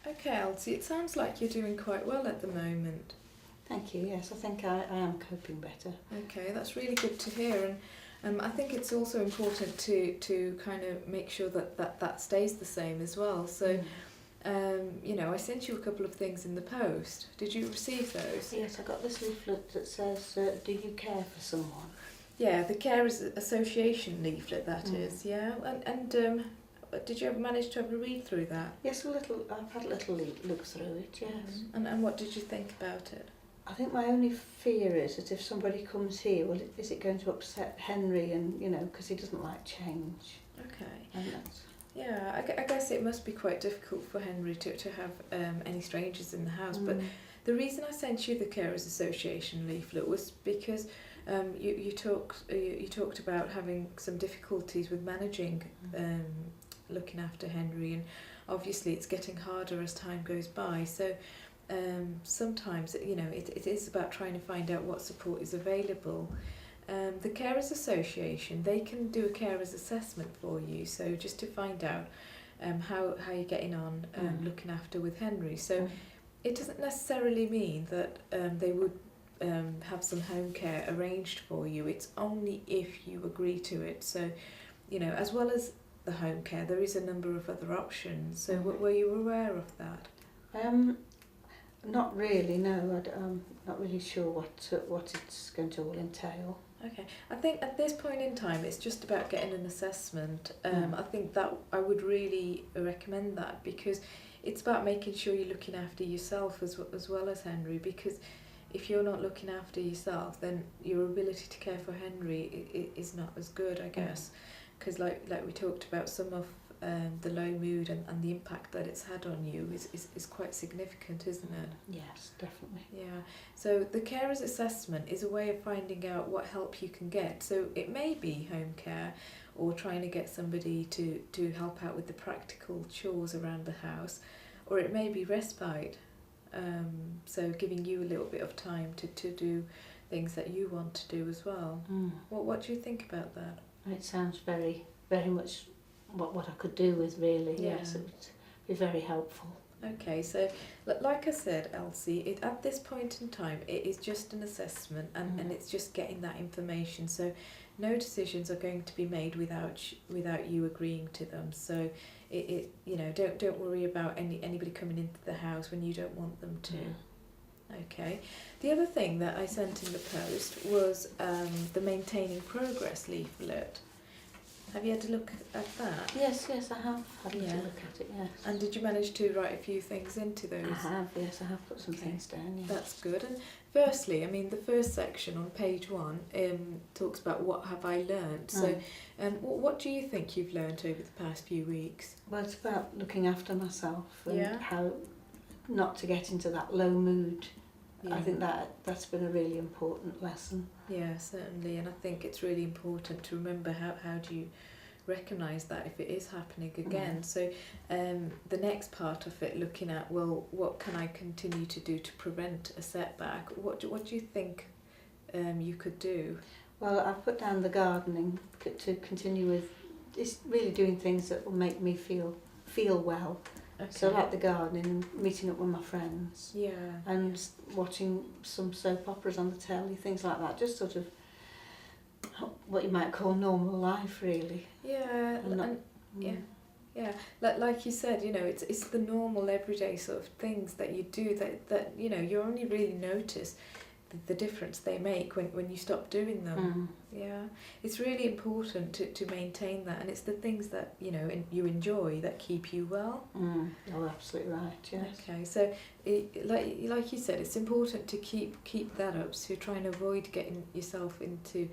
Okay, Elsie, it sounds like you're doing quite well at the moment. Thank you. Yes, I think I am coping better. Okay, that's really good to hear, and I think it's also important to kind of make sure that stays the same as well. So, I sent you a couple of things in the post. Did you receive those? Yes, I got this leaflet that says, "Do you care for someone?" Yeah, the Carers Association leaflet, that is. Yeah, and did you ever manage to have a read through that? Yes, a little. I've had a little look through it. Yes. And what did you think about it? I think my only fear is that if somebody comes here, well, is it going to upset Henry? And because he doesn't like change. Okay. And that's, Yeah, I guess it must be quite difficult for Henry to have any strangers in the house. But the reason I sent you the Carers Association leaflet was because you talked about having some difficulties with managing looking after Henry, and obviously it's getting harder as time goes by. So sometimes it is about trying to find out what support is available. The Carers Association, they can do a carers assessment for you, so just to find out how you're getting on looking after with Henry. So it doesn't necessarily mean that they would have some home care arranged for you. It's only if you agree to it. So, as well as the home care, there is a number of other options. So were you aware of that? Not really, no. I'm not really sure what it's going to all entail. Okay, I think at this point in time it's just about getting an assessment. I think that I would really recommend that, because it's about making sure you're looking after yourself as well as Henry, because if you're not looking after yourself, then your ability to care for Henry is not as good, I guess, because like we talked about, some of the low mood and the impact that it's had on you is quite significant, isn't it? Yes, definitely. Yeah. So the carers assessment is a way of finding out what help you can get. So it may be home care, or trying to get somebody to help out with the practical chores around the house, or it may be respite. So giving you a little bit of time to do things that you want to do as well. What do you think about that? It sounds very, very much what I could do with, really. Yeah. Yes, it would be very helpful. Okay, so like I said, Elsie, at this point in time, it is just an assessment, and it's just getting that information. So no decisions are going to be made without you agreeing to them. So don't worry about anybody coming into the house when you don't want them to. Okay. The other thing that I sent in the post was the Maintaining Progress leaflet. Have you had a look at that? Yes, I have had a look at it, yes. And did you manage to write a few things into those? I have, yes, I have put some things down, yes. That's good. And firstly, the first section on page 1 talks about what have I learned. So what do you think you've learned over the past few weeks? Well, it's about looking after myself and how not to get into that low mood. Yeah. I think that's been a really important lesson. Yeah, certainly. And I think it's really important to remember how do you recognise that if it is happening again. So the next part of it, looking at, well, what can I continue to do to prevent a setback? What do you think you could do? Well, I've put down the gardening to continue with. It's really doing things that will make me feel well. Okay. So like the gardening and meeting up with my friends. Yeah. And watching some soap operas on the telly, things like that. Just sort of what you might call normal life, really. Yeah. Yeah. Like you said, it's the normal everyday sort of things that you do that you only really notice the difference they make when you stop doing them. Yeah, it's really important to maintain that, and it's the things that you enjoy that keep you well. Oh, absolutely right. Yes. Okay, so like you said, it's important to keep that up. So you're trying to avoid getting yourself into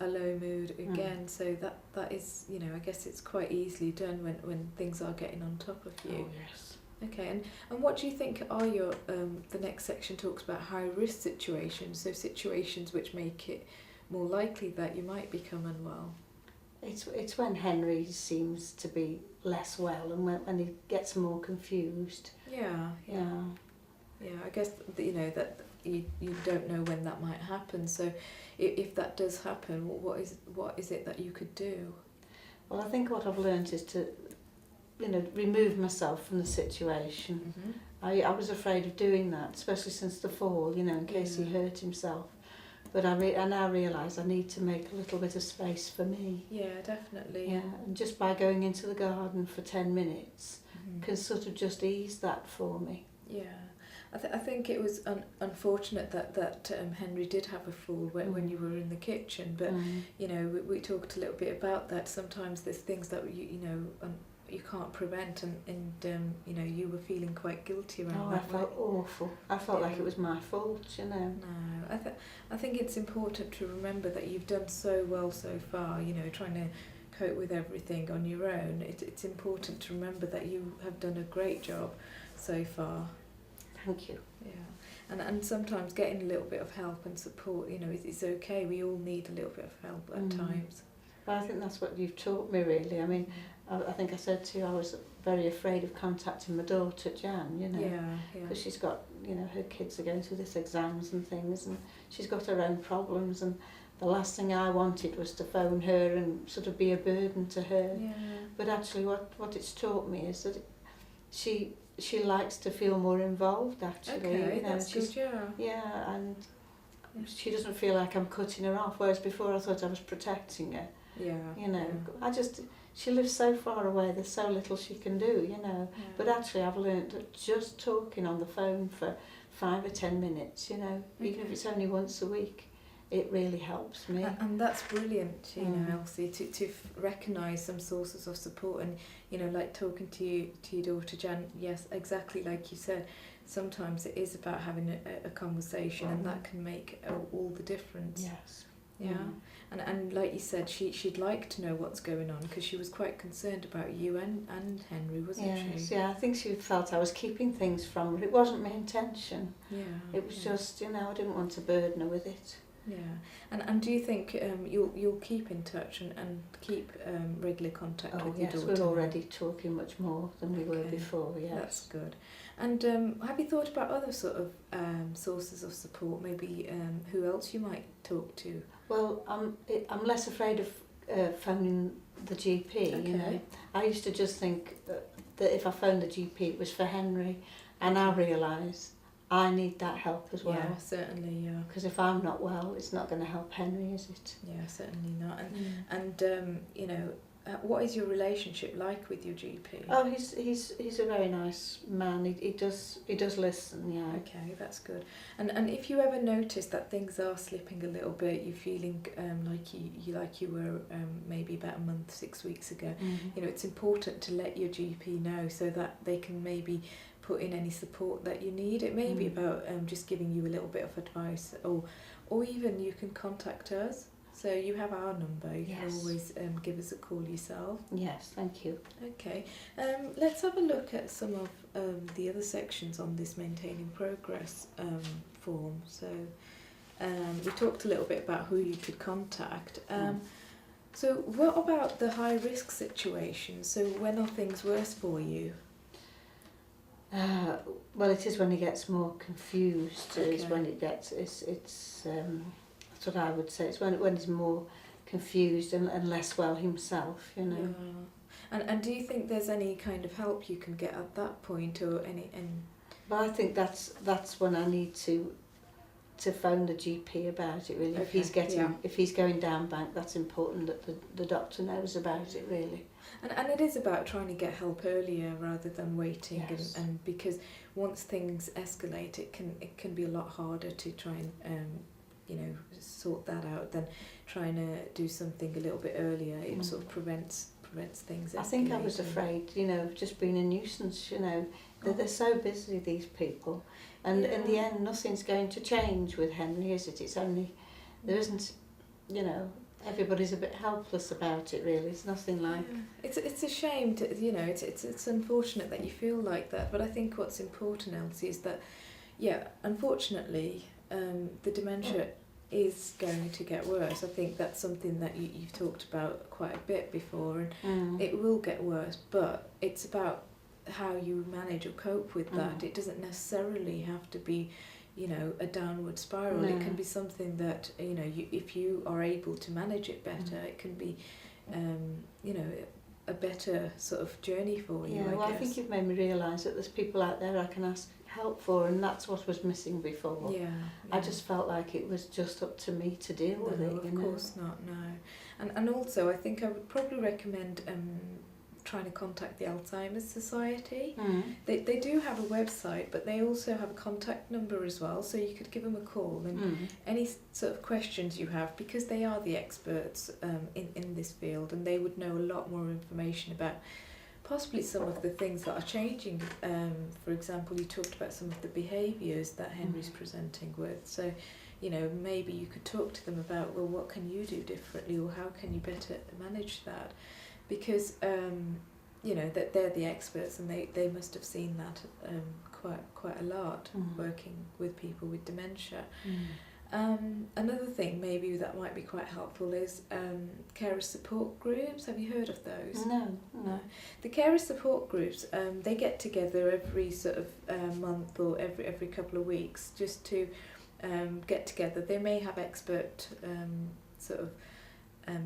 a low mood again. So that is I guess it's quite easily done when things are getting on top of you. Oh, yes. Okay, and what do you think are your the next section talks about high risk situations, so situations which make it more likely that you might become unwell? It's when Henry seems to be less well, and when he gets more confused. Yeah. I guess that you don't know when that might happen. So if that does happen, what is it that you could do? Well, I think what I've learnt is you know, remove myself from the situation. Mhm. I was afraid of doing that, especially since the fall, you know, in case he Yeah. hurt himself. But I now realise I need to make a little bit of space for me. Yeah, definitely. Yeah, and just by going into the garden for 10 minutes Mhm. can sort of just ease that for me. Yeah, I think it was unfortunate that Henry did have a fall when you were in the kitchen, but you know we talked a little bit about that. Sometimes there's things that you know you can't prevent, and you know you were feeling quite guilty around I that. felt awful. I felt like Yeah. it was my fault, you know. No, I think it's important to remember that you've done so well so far. You know, trying to cope with everything on your own. It's important to remember that you have done a great job so far. Thank you. Yeah, and sometimes getting a little bit of help and support, you know, is okay. We all need a little bit of help at times. Well, I think that's what you've taught me, really. I mean, I think I said to you I was very afraid of contacting my daughter, Jan, you know. Yeah. Because she's got, you know, her kids are going through this exams and things, and she's got her own problems, and the last thing I wanted was to phone her and sort of be a burden to her. Yeah. But actually what it's taught me is that she likes to feel more involved, actually. Okay, you know, that's good, yeah. Yeah, and she doesn't feel like I'm cutting her off, whereas before I thought I was protecting her. Yeah. You know, Yeah. she lives so far away, there's so little she can do, you know. Yeah. But actually I've learnt that just talking on the phone for 5 or 10 minutes, you know, even if it's only once a week, it really helps me. And that's brilliant, you know, Elsie, to recognise some sources of support, and you know, like talking to your daughter Jan. Yes, exactly like you said. Sometimes it is about having a conversation, and that can make all the difference. Yes. Yeah. And like you said, she'd like to know what's going on, because she was quite concerned about you and Henry, wasn't she? Yeah, I think she felt I was keeping things from her. It wasn't my intention. Yeah. It was just, you know, I didn't want to burden her with it. Yeah, and do you think you'll keep in touch and keep regular contact with your daughter? We're already talking much more than we were before. Yes, that's good. And have you thought about other sort of sources of support? Maybe who else you might talk to? Well, I'm less afraid of phoning the GP. You know, I used to just think that if I phoned the GP, it was for Henry, and I realise I need that help as well. Yeah, certainly, yeah. Because if I'm not well, it's not going to help Henry, is it? Yeah, certainly not. And you know, what is your relationship like with your GP? Oh, he's a very nice man. He does listen. Yeah. Okay, that's good. And if you ever notice that things are slipping a little bit, you're feeling like you were maybe about a month, 6 weeks ago. You know, it's important to let your GP know so that they can maybe put in any support that you need. It may be about just giving you a little bit of advice, or even you can contact us. So you have our number. You can always give us a call yourself. Yes, thank you. Okay. Let's have a look at some of the other sections on this maintaining progress form. So we talked a little bit about who you could contact. So what about the high risk situation? So when are things worse for you? Well, it is when he gets more confused. Is when it gets it's that's what I would say. It's when he's more confused and less well himself, you know. Yeah. And do you think there's any kind of help you can get at that point, or any? But I think that's when I need to phone the GP about it, really. Okay, if he's going down bank, that's important that the doctor knows about it, really. And it is about trying to get help earlier rather than waiting, and because once things escalate, it can be a lot harder to try and you know, sort that out than trying to do something a little bit earlier. It sort of prevents things escalating. I think I was afraid, you know, of just being a nuisance, you know. They're so busy, these people. And in the end, nothing's going to change with Henry, is it? It's only, there isn't, you know, everybody's a bit helpless about it, really. It's nothing like... It's a shame to, you know, it's unfortunate that you feel like that, but I think what's important, Elsie, is that, unfortunately, the dementia is going to get worse. I think that's something that you've talked about quite a bit before, and it will get worse, but it's about how you manage or cope with that. It doesn't necessarily have to be, you know, a downward spiral. It can be something that, you know, if you are able to manage it better, it can be, you know, a better sort of journey for you. Yeah, well, I think you've made me realise that there's people out there I can ask help for, and that's what was missing before. Yeah, I just felt like it was just up to me to deal with it. Of course not, no. And also, I think I would probably recommend trying to contact the Alzheimer's Society. They do have a website, but they also have a contact number as well, so you could give them a call and any sort of questions you have, because they are the experts in this field, and they would know a lot more information about possibly some of the things that are changing. For example, you talked about some of the behaviours that Henry's presenting with, so you know, maybe you could talk to them about, well, what can you do differently, or how can you better manage that? Because you know, that they're the experts, and they must have seen that quite a lot working with people with dementia. Another thing maybe that might be quite helpful is carer support groups. Have you heard of those? No. The carer support groups, they get together every sort of month or every couple of weeks just to get together. They may have expert sort of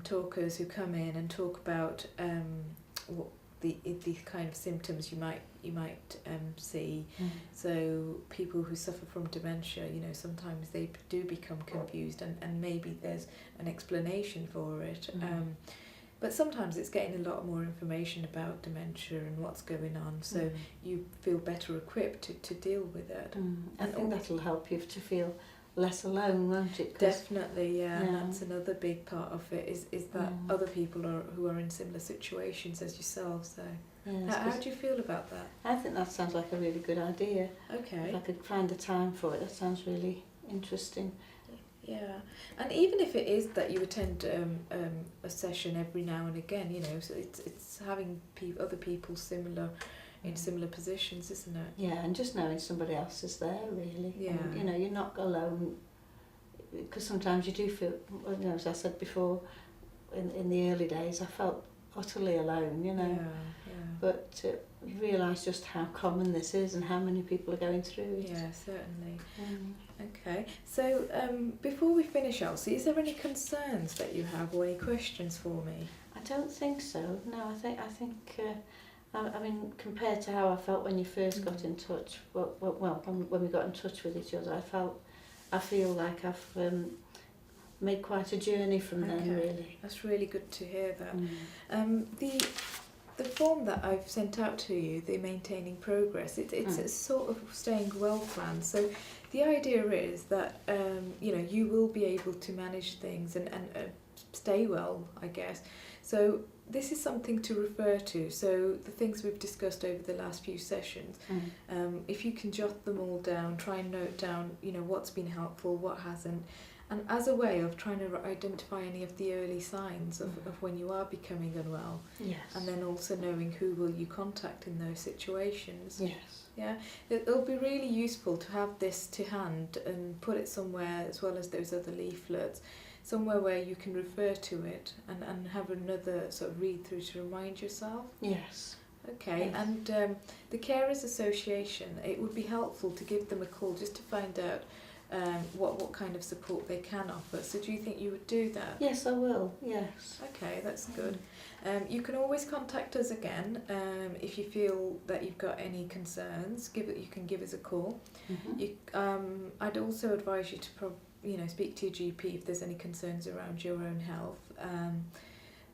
talkers who come in and talk about what the kind of symptoms you might see. So people who suffer from dementia, you know, sometimes they do become confused, and maybe there's an explanation for it. But sometimes it's getting a lot more information about dementia and what's going on, so you feel better equipped to deal with it. I think that'll help you to feel less alone, won't it? Definitely, yeah. And that's another big part of it, is that other people who are in similar situations as yourself. So how do you feel about that? I think that sounds like a really good idea. Okay. If I could find the time for it, that sounds really interesting. Yeah, and even if it is that you attend a session every now and again, you know, so it's having other people in similar positions, isn't it? Yeah, and just knowing somebody else is there, really. Yeah. And, you know, you're not alone, because sometimes you do feel, you know, as I said before, in the early days, I felt utterly alone, you know. Yeah. But you realise just how common this is and how many people are going through it. Yeah, certainly. Okay, so before we finish, Elsie, is there any concerns that you have or any questions for me? I don't think so. No, I think. I mean, compared to how I felt when you first got in touch, well, when we got in touch with each other, I feel like I've made quite a journey from then, really. That's really good to hear that. The form that I've sent out to you, the Maintaining Progress, it's a sort of staying well plan. So the idea is that you know, you will be able to manage things and stay well, I guess. So this is something to refer to. So the things we've discussed over the last few sessions, if you can jot them all down, try and note down, you know, what's been helpful, what hasn't, and as a way of trying to identify any of the early signs of when you are becoming unwell. Yes. And then also knowing who will you contact in those situations. Yes. Yeah, it'll be really useful to have this to hand and put it somewhere, as well as those other leaflets, somewhere where you can refer to it and have another sort of read through to remind yourself. Yes. Okay, Yes. and the Carers Association, it would be helpful to give them a call just to find out what kind of support they can offer. So do you think you would do that? Yes, I will. Yes. Okay, that's good. You can always contact us again if you feel that you've got any concerns. You can give us a call. I'd also advise you to speak to your GP if there's any concerns around your own health.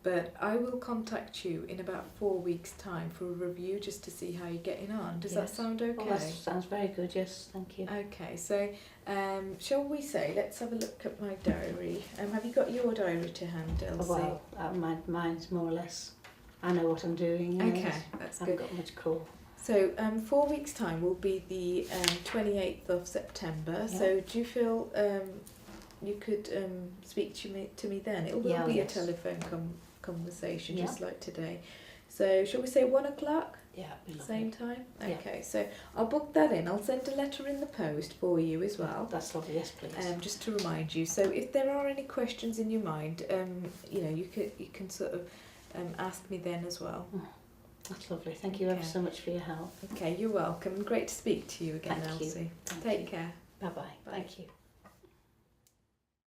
But I will contact you in about 4 weeks' time for a review, just to see how you're getting on. Does that sound okay? Oh, that sounds very good, yes, thank you. Okay, so shall we say, let's have a look at my diary. Have you got your diary to hand, Elsie? Well, mine's more or less, I know what I'm doing. Okay, that's good. I haven't got much call. So 4 weeks' time will be the 28th of September. Yeah. So do you feel you could speak to me then? It will be a telephone conversation, just like today. So shall we say 1 o'clock? Yeah. Same time? Yeah. Okay, so I'll book that in. I'll send a letter in the post for you as well. That's lovely, yes please. Just to remind you. So if there are any questions in your mind, you can sort of ask me then as well. That's lovely. Thank you ever so much for your help. Okay, you're welcome. Great to speak to you again, Thank Elsie. You. Take care. Bye-bye. Thank you.